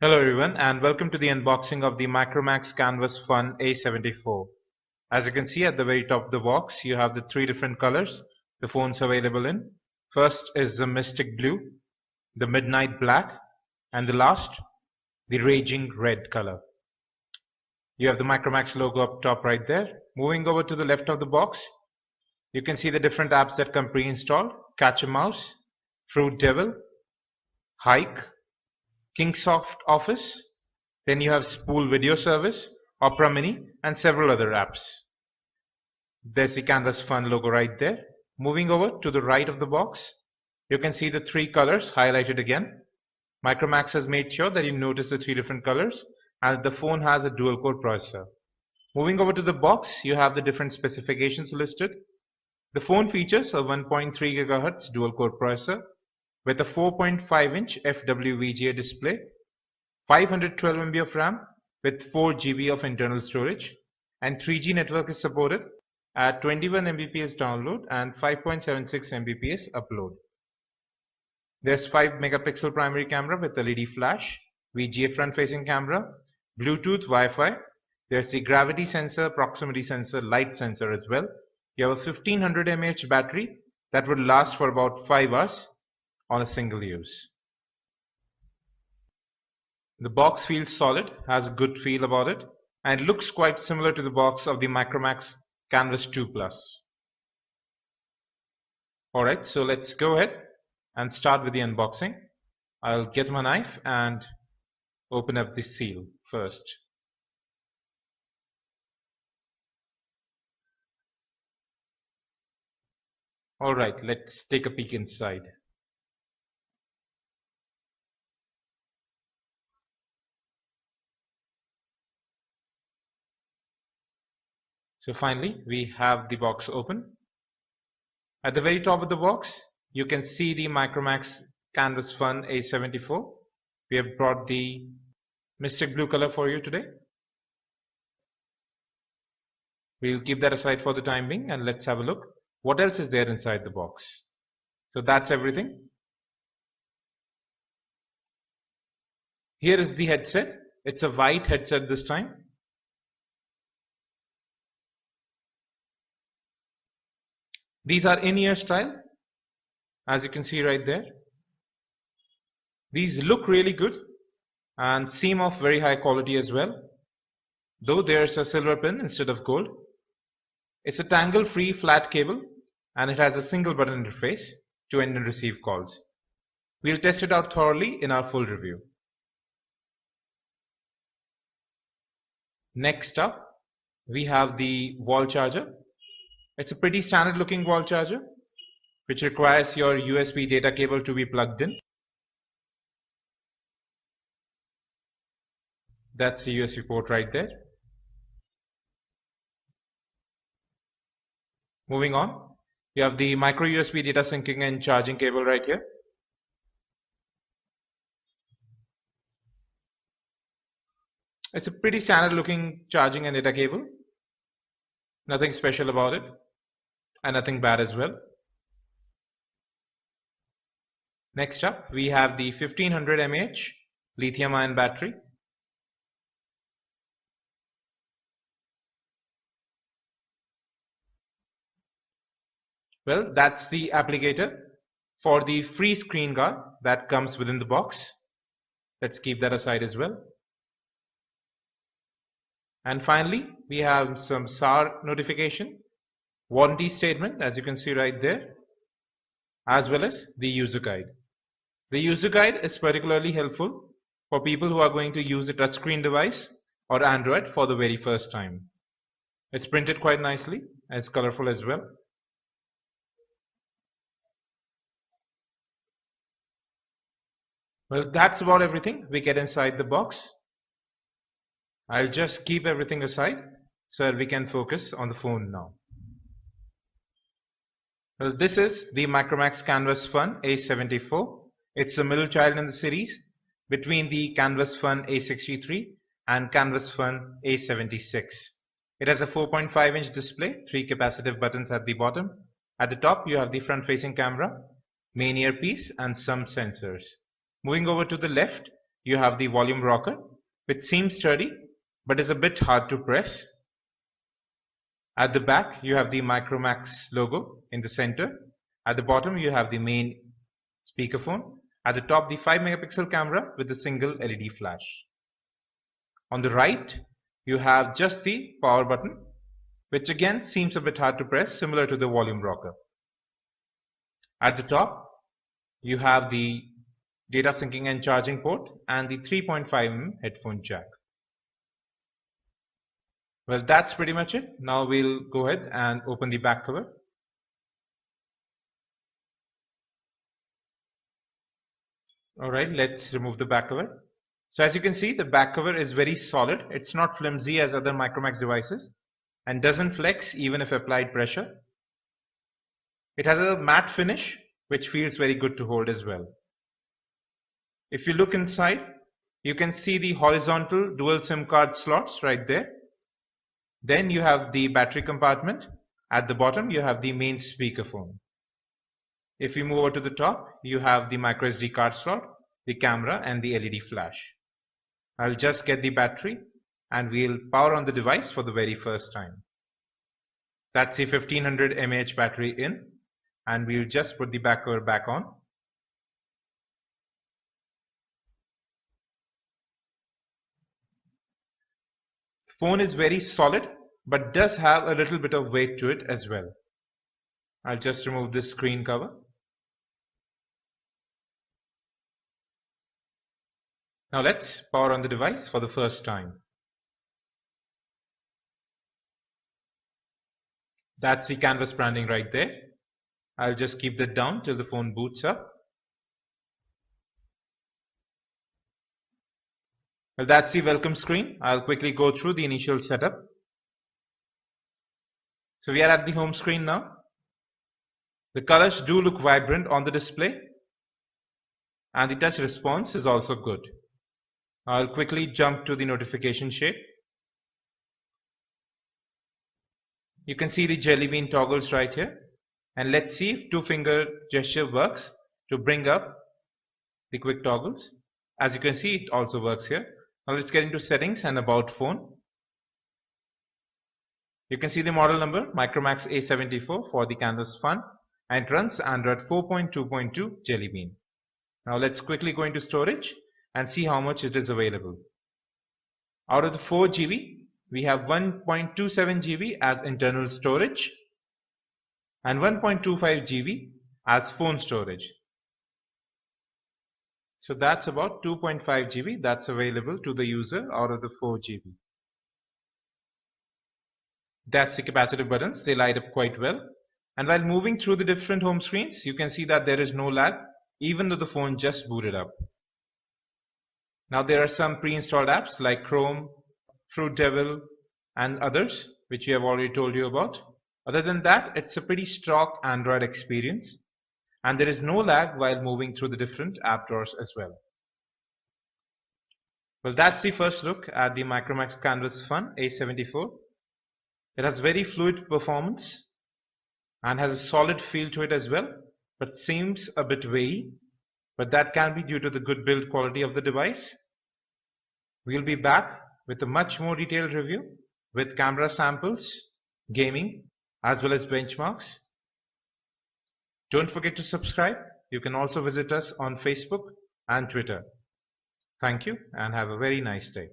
Hello everyone and welcome to the unboxing of the Micromax Canvas Fun A74. As you can see at the very top of the box, you have the three different colors the phone's available in. First is the Mystic Blue, the Midnight Black, and the last, the Raging Red color. You have the Micromax logo up top right there. Moving over to the left of the box, you can see the different apps that come pre-installed: Catch a Mouse, Fruit Devil, Hike, Kingsoft Office, then you have Spool Video Service, Opera Mini, and several other apps. There's the Canvas Fun logo right there. Moving over to the right of the box, you can see the three colors highlighted again. Micromax has made sure that you notice the three different colors and the phone has a dual core processor. Moving over to the box, you have the different specifications listed. The phone features a 1.3 GHz dual core processor with a 4.5-inch FWVGA display, 512 MB of RAM with 4 GB of internal storage, and 3G network is supported at 21 Mbps download and 5.76 Mbps upload. There's 5 megapixel primary camera with LED flash, VGA front-facing camera, Bluetooth, Wi-Fi. There's the gravity sensor, proximity sensor, light sensor as well. You have a 1500 mAh battery that would last for about 5 hours on a single use. The box feels solid, has a good feel about it, and it looks quite similar to the box of the Micromax Canvas 2 Plus. Alright, so let's go ahead and start with the unboxing. I'll get my knife and open up the seal first. Alright, let's take a peek inside. So finally, we have the box open. At the very top of the box, you can see the Micromax Canvas Fun A74. We have brought the Mystic Blue color for you today. We'll keep that aside for the time being and let's have a look. What else is there inside the box? So that's everything. Here is the headset. It's a white headset this time. These are in-ear style, as you can see right there. These look really good and seem of very high quality as well, though there's a silver pin instead of gold. It's a tangle-free flat cable and it has a single button interface to end and receive calls. We'll test it out thoroughly in our full review. Next up, we have the wall charger. It's a pretty standard looking wall charger which requires your USB data cable to be plugged in. That's the USB port right there. Moving on, you have the micro USB data syncing and charging cable right here. It's a pretty standard looking charging and data cable. Nothing special about it and nothing bad as well. Next up, we have the 1500 mAh lithium ion battery. Well, that's the applicator for the free screen guard that comes within the box. Let's keep that aside as well. And finally, we have some SAR notification, warranty statement as you can see right there, as well as the user guide. The user guide is particularly helpful for people who are going to use a touchscreen device or Android for the very first time. It's printed quite nicely and it's colorful as well. Well, that's about everything we get inside the box. I'll just keep everything aside so that we can focus on the phone now. Well, this is the Micromax Canvas Fun A74. It's the middle child in the series between the Canvas Fun A63 and Canvas Fun A76. It has a 4.5-inch display, 3 capacitive buttons at the bottom. At the top, you have the front-facing camera, main earpiece, and some sensors. Moving over to the left, you have the volume rocker, which seems sturdy but is a bit hard to press. At the back, you have the Micromax logo in the center. At the bottom, you have the main speakerphone. At the top, the 5 megapixel camera with a single LED flash. On the right, you have just the power button, which again seems a bit hard to press, similar to the volume rocker. At the top, you have the data syncing and charging port and the 3.5mm headphone jack. Well, that's pretty much it. Now we'll go ahead and open the back cover. Alright, let's remove the back cover. So as you can see, the back cover is very solid. It's not flimsy as other Micromax devices and doesn't flex even if applied pressure. It has a matte finish, which feels very good to hold as well. If you look inside, you can see the horizontal dual SIM card slots right there. Then you have the battery compartment. At the bottom, you have the main speakerphone. If you move over to the top, you have the microSD card slot, the camera and the LED flash. I'll just get the battery and we'll power on the device for the very first time. That's a 1500 mAh battery in, and we'll just put the back cover back on. The phone is very solid but does have a little bit of weight to it as well. I'll just remove this screen cover. Now let's power on the device for the first time. That's the canvas branding right there. I'll just keep that down till the phone boots up. Well, that's the welcome screen. I'll quickly go through the initial setup. So we are at the home screen now. The colors do look vibrant on the display, and the touch response is also good. I'll quickly jump to the notification shade. You can see the jelly bean toggles right here, and let's see if two-finger gesture works to bring up the quick toggles. As you can see, it also works here. Now let's get into settings and about phone. You can see the model number Micromax A74 for the Canvas Fun, and it runs Android 4.2.2 Jelly Bean. Now let's quickly go into storage and see how much it is available. Out of the 4 GB, we have 1.27 GB as internal storage and 1.25 GB as phone storage. So that's about 2.5 GB that's available to the user out of the 4 GB. That's the capacitive buttons. They light up quite well. And while moving through the different home screens, you can see that there is no lag, even though the phone just booted up. Now there are some pre-installed apps like Chrome, Fruit Devil and others, which we have already told you about. Other than that, it's a pretty stock Android experience, and there is no lag while moving through the different app drawers as well. Well, that's the first look at the Micromax Canvas Fun A74. It has very fluid performance and has a solid feel to it as well, but seems a bit weighty, but that can be due to the good build quality of the device. We'll be back with a much more detailed review with camera samples, gaming, as well as benchmarks. Don't forget to subscribe. You can also visit us on Facebook and Twitter. Thank you and have a very nice day.